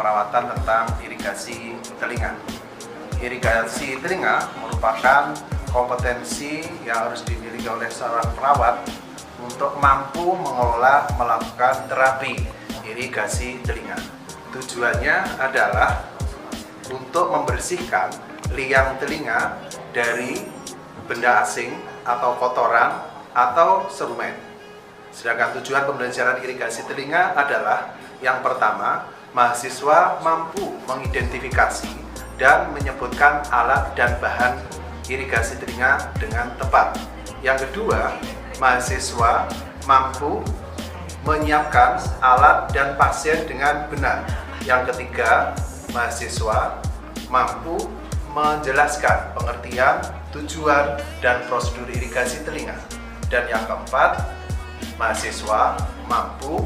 perawatan tentang irigasi telinga. Irigasi telinga merupakan kompetensi yang harus dimiliki oleh seorang perawat untuk mampu mengelola, melakukan terapi irigasi telinga. Tujuannya adalah untuk membersihkan liang telinga dari benda asing atau kotoran atau serumen. Sedangkan tujuan pembelajaran irigasi telinga adalah yang pertama, mahasiswa mampu mengidentifikasi dan menyebutkan alat dan bahan irigasi telinga dengan tepat. Yang kedua, mahasiswa mampu menyiapkan alat dan pasien dengan benar. Yang ketiga, mahasiswa mampu menjelaskan pengertian, tujuan, dan prosedur irigasi telinga. Dan yang keempat, mahasiswa mampu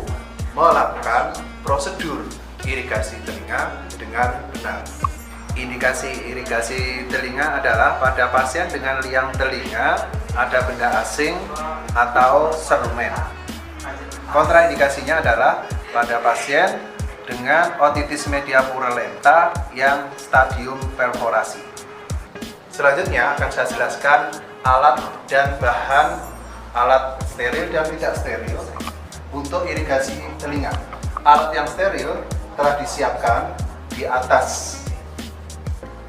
melakukan prosedur irigasi telinga dengan benar. Indikasi irigasi telinga adalah pada pasien dengan liang telinga ada benda asing atau serumen. Kontraindikasinya adalah pada pasien dengan otitis media purulenta yang stadium perforasi. Selanjutnya akan saya jelaskan alat dan bahan alat steril dan tidak steril untuk irigasi telinga. Alat yang steril telah disiapkan di atas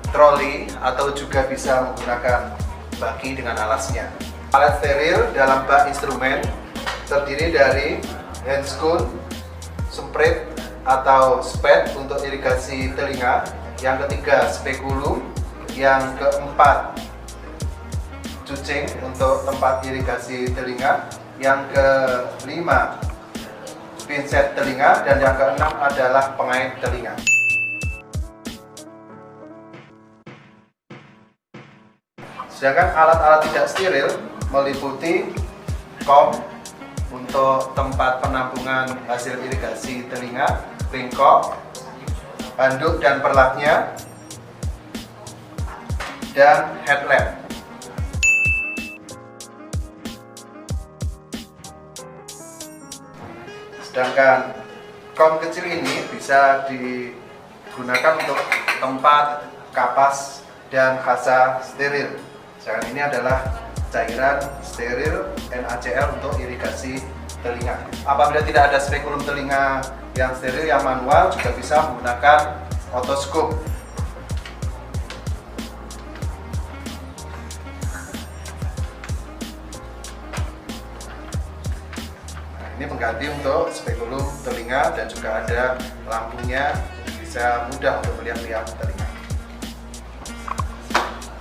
troli atau juga bisa menggunakan baki dengan alasnya. Alat steril dalam bak instrumen terdiri dari handscoon, sprit atau spet untuk irigasi telinga, yang ketiga spekulum, yang keempat cucing untuk tempat irigasi telinga, yang kelima pinset telinga, dan yang keenam adalah pengait telinga. Sedangkan alat-alat tidak steril meliputi kom untuk tempat penampungan hasil irigasi telinga, bengkok, handuk dan perlatnya, dan headlamp. Sedangkan kom kecil ini bisa digunakan untuk tempat kapas dan kasa steril. Sedangkan ini adalah cairan steril NaCl untuk irigasi telinga. Apabila tidak ada spekulum telinga yang steril, yang manual, juga bisa menggunakan otoskop. Nah, ini mengganti untuk spekulum telinga dan juga ada lampunya, bisa mudah untuk melihat liang telinga.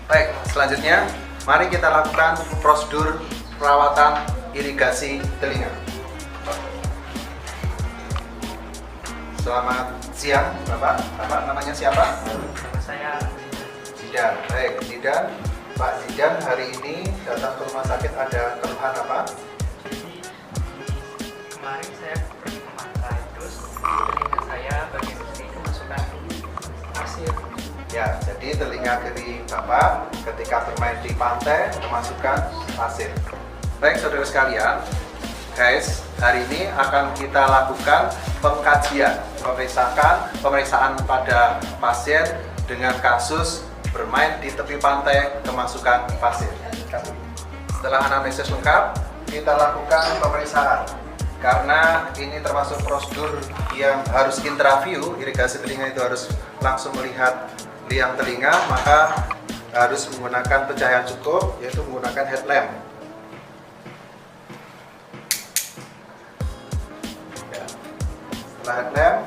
Baik, selanjutnya mari kita lakukan prosedur perawatan irigasi telinga. Selamat siang, Bapak. Bapak namanya siapa? Saya Zidan. Baik, Zidan. Pak Zidan hari ini datang ke rumah sakit ada keluhan apa? jadi kemarin saya pergi ke pantai, terus telinga saya bagian kiri kemasukan pasir. Ya, jadi telinga kiri Bapak ketika bermain di pantai kemasukan pasir. Baik, saudara sekalian, guys, hari ini akan kita lakukan pengkajian, pemeriksaan pada pasien dengan kasus bermain di tepi pantai kemasukan pasir. Setelah anamnesis lengkap, kita lakukan pemeriksaan. Karena ini termasuk prosedur yang harus intraview, irigasi telinga itu harus langsung melihat liang telinga, maka harus menggunakan pencahayaan cukup, yaitu menggunakan headlamp. Ya. Setelah headlamp,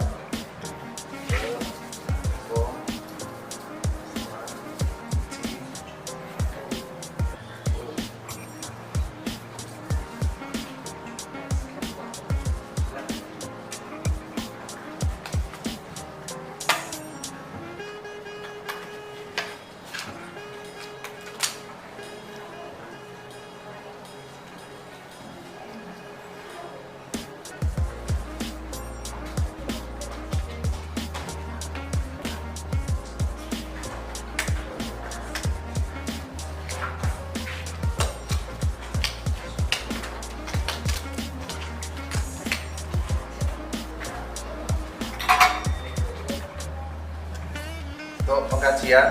Untuk pengkajian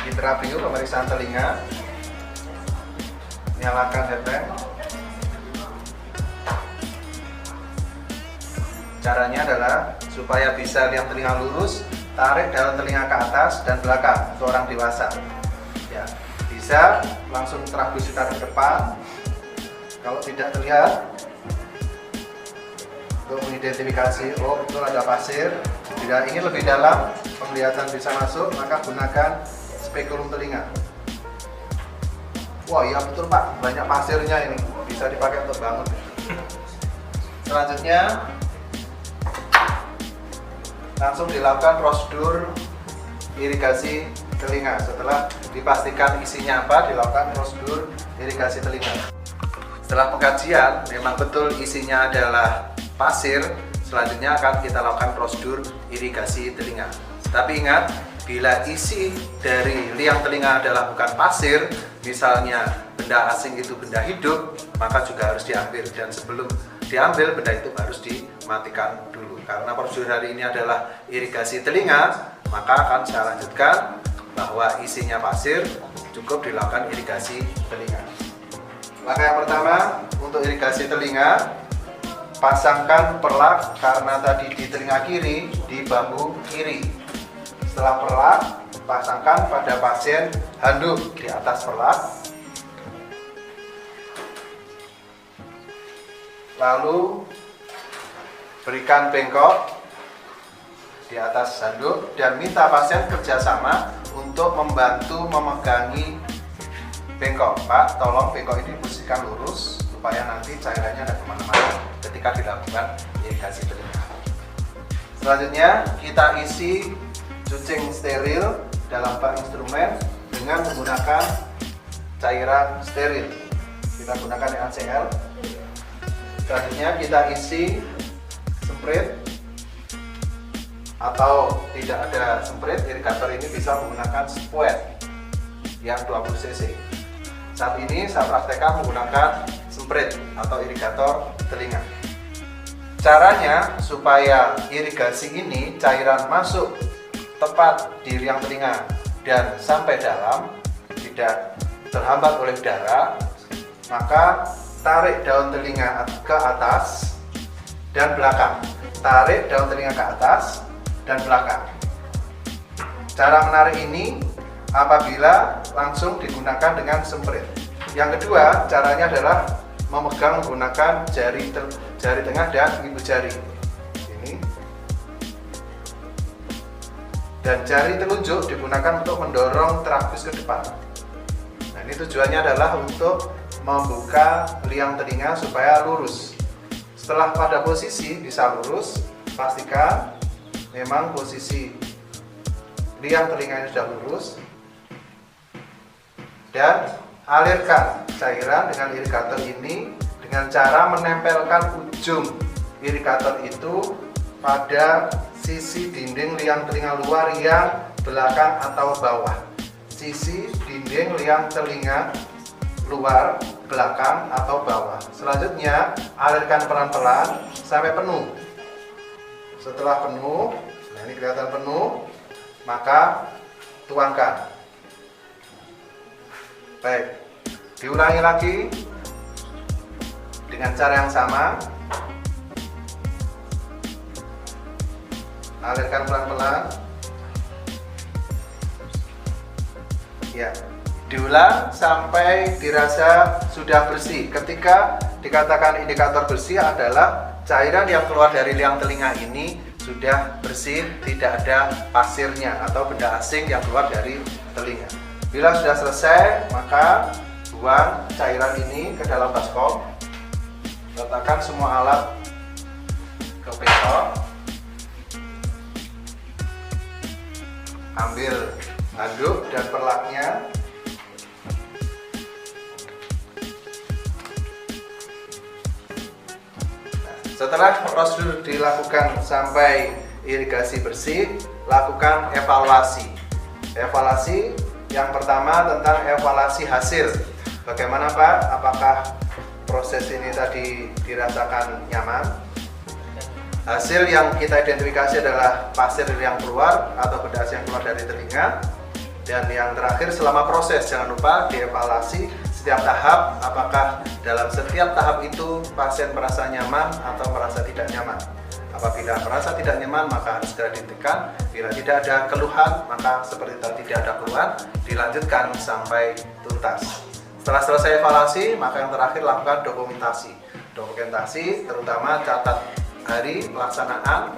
Mitra Bio pemeriksaan telinga, nyalakan headlamp. Caranya adalah supaya bisa liang telinga lurus, tarik daun telinga ke atas dan belakang untuk orang dewasa. Ya, bisa langsung terabus ke depan. Kalau tidak terlihat, untuk mengidentifikasi, oh betul ada pasir. Bila ingin lebih dalam, penglihatan bisa masuk, maka gunakan spekulum telinga. Wah iya betul Pak, banyak pasirnya ini, bisa dipakai untuk bangun. Selanjutnya, langsung dilakukan prosedur irigasi telinga. Setelah dipastikan isinya apa, dilakukan prosedur irigasi telinga. Setelah pengkajian, memang betul isinya adalah pasir, selanjutnya akan kita lakukan prosedur irigasi telinga. Tapi ingat, bila isi dari liang telinga adalah bukan pasir, misalnya benda asing itu benda hidup, maka juga harus diambil. Dan sebelum diambil, benda itu harus dimatikan dulu. Karena prosedur hari ini adalah irigasi telinga, maka akan saya lanjutkan bahwa isinya pasir, cukup dilakukan irigasi telinga. Langkah yang pertama, untuk irigasi telinga, pasangkan perlak karena tadi di telinga kiri, di bahu kiri. Setelah perlak, pasangkan pada pasien handuk di atas perlak. Lalu berikan bengkok di atas handuk dan minta pasien kerjasama untuk membantu memegangi bengkok. Pak, tolong bengkok ini posisikan lurus supaya nanti cairannya tidak kemana-mana ketika dilakukan irigasi telinga. Selanjutnya kita isi cucing steril dalam bak instrumen dengan menggunakan cairan steril. Kita gunakan NaCl. Selanjutnya kita isi sprit, atau tidak ada sprit, irigator ini bisa menggunakan spuet yang 20 cc. Saat ini saya praktekkan menggunakan sprit atau irigator telinga. Caranya supaya irigasi ini cairan masuk tepat di liang telinga dan sampai dalam, tidak terhambat oleh udara, maka tarik daun telinga ke atas dan belakang. Tarik daun telinga ke atas dan belakang. Cara menarik ini apabila langsung digunakan dengan sprit. Yang kedua, caranya adalah memegang menggunakan jari tengah dan ibu jari. Ini. Dan jari telunjuk digunakan untuk mendorong trabus ke depan. Nah, ini tujuannya adalah untuk membuka liang telinga supaya lurus. Setelah pada posisi bisa lurus, pastikan memang posisi liang telinganya sudah lurus. Dan alirkan cairan dengan irigator ini dengan cara menempelkan ujung irigator itu pada sisi dinding liang telinga luar yang belakang atau bawah. Sisi dinding liang telinga luar, belakang atau bawah. Selanjutnya alirkan pelan-pelan sampai penuh. Setelah penuh, nah ini kelihatan penuh, maka tuangkan. Baik, diulangi lagi dengan cara yang sama. Alirkan pelan-pelan. Ya, diulang sampai dirasa sudah bersih. Ketika dikatakan indikator bersih adalah cairan yang keluar dari liang telinga ini sudah bersih, tidak ada pasirnya atau benda asing yang keluar dari telinga. Bila sudah selesai, maka buang cairan ini ke dalam baskom. Letakkan semua alat ke bengkok. Ambil handuk dan perlaknya. Setelah prosedur dilakukan sampai irigasi bersih, lakukan evaluasi. Evaluasi yang pertama tentang evaluasi hasil. Bagaimana Pak? Apakah proses ini tadi dirasakan nyaman? Hasil yang kita identifikasi adalah pasir yang keluar atau bedas yang keluar dari telinga. Dan yang terakhir, selama proses jangan lupa dievaluasi setiap tahap, apakah dalam setiap tahap itu pasien merasa nyaman atau merasa tidak nyaman. Apabila merasa tidak nyaman maka harus segera dihentikan. Bila tidak ada keluhan maka seperti tadi tidak ada keluhan, dilanjutkan sampai tuntas. Setelah selesai evaluasi maka yang terakhir lakukan dokumentasi. Dokumentasi terutama catat hari pelaksanaan,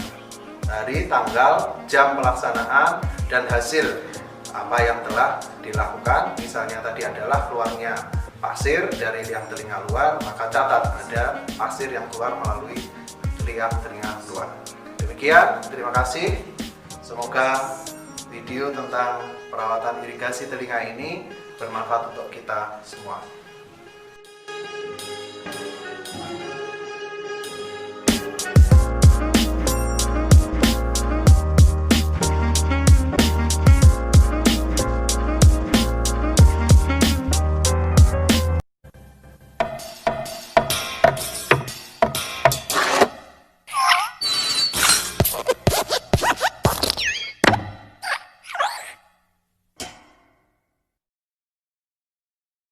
hari, tanggal, jam pelaksanaan, dan hasil apa yang telah dilakukan. Misalnya tadi adalah keluarnya pasir dari liang telinga luar, maka catat ada pasir yang keluar melalui liang telinga luar. Demikian, terima kasih. Semoga video tentang perawatan irigasi telinga ini bermanfaat untuk kita semua.